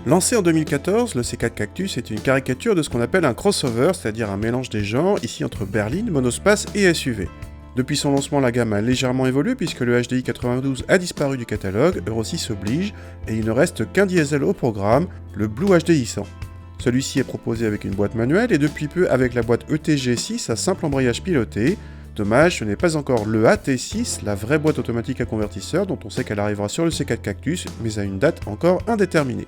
Lancé en 2014, le C4 Cactus est une caricature de ce qu'on appelle un crossover, c'est-à-dire un mélange des genres, ici entre berline, monospace et SUV. Depuis son lancement, la gamme a légèrement évolué puisque le HDI 92 a disparu du catalogue, Euro 6 oblige, et il ne reste qu'un diesel au programme, le Blue HDI 100. Celui-ci est proposé avec une boîte manuelle et depuis peu avec la boîte ETG6 à simple embrayage piloté. Dommage, ce n'est pas encore le AT6, la vraie boîte automatique à convertisseur dont on sait qu'elle arrivera sur le C4 Cactus, mais à une date encore indéterminée.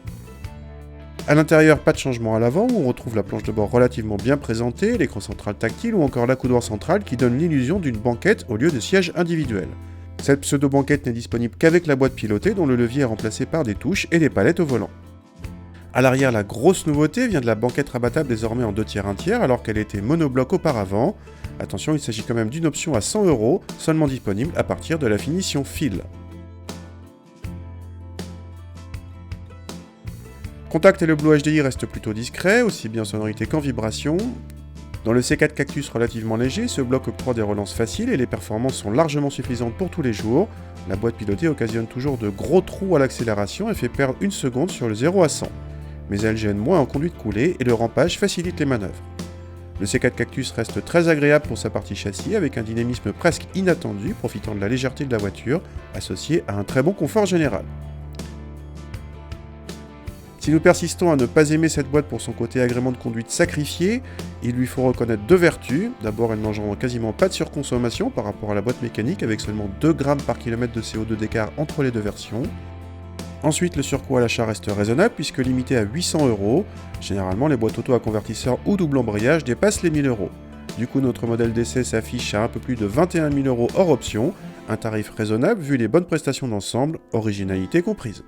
A l'intérieur, pas de changement à l'avant, où on retrouve la planche de bord relativement bien présentée, l'écran central tactile ou encore l'accoudoir central qui donne l'illusion d'une banquette au lieu de siège individuel. Cette pseudo-banquette n'est disponible qu'avec la boîte pilotée dont le levier est remplacé par des touches et des palettes au volant. A l'arrière, la grosse nouveauté vient de la banquette rabattable désormais en 2 tiers 1 tiers alors qu'elle était monobloc auparavant. Attention, il s'agit quand même d'une option à 100€, seulement disponible à partir de la finition fil. Contact et le Blue HDI restent plutôt discrets, aussi bien en sonorité qu'en vibration. Dans le C4 Cactus relativement léger, ce bloc octroie des relances faciles et les performances sont largement suffisantes pour tous les jours. La boîte pilotée occasionne toujours de gros trous à l'accélération et fait perdre 1 seconde sur le 0 à 100. Mais elle gêne moins en conduite coulée et le rampage facilite les manœuvres. Le C4 Cactus reste très agréable pour sa partie châssis avec un dynamisme presque inattendu profitant de la légèreté de la voiture, associé à un très bon confort général. Si nous persistons à ne pas aimer cette boîte pour son côté agrément de conduite sacrifié, il lui faut reconnaître 2 vertus. D'abord, elle n'engendre quasiment pas de surconsommation par rapport à la boîte mécanique avec seulement 2 grammes par kilomètre de CO2 d'écart entre les deux versions. Ensuite, le surcoût à l'achat reste raisonnable puisque limité à 800€. Généralement, les boîtes auto à convertisseur ou double embrayage dépassent les 1000€. Du coup, notre modèle d'essai s'affiche à un peu plus de 21 000€ hors option, un tarif raisonnable vu les bonnes prestations d'ensemble, originalité comprise.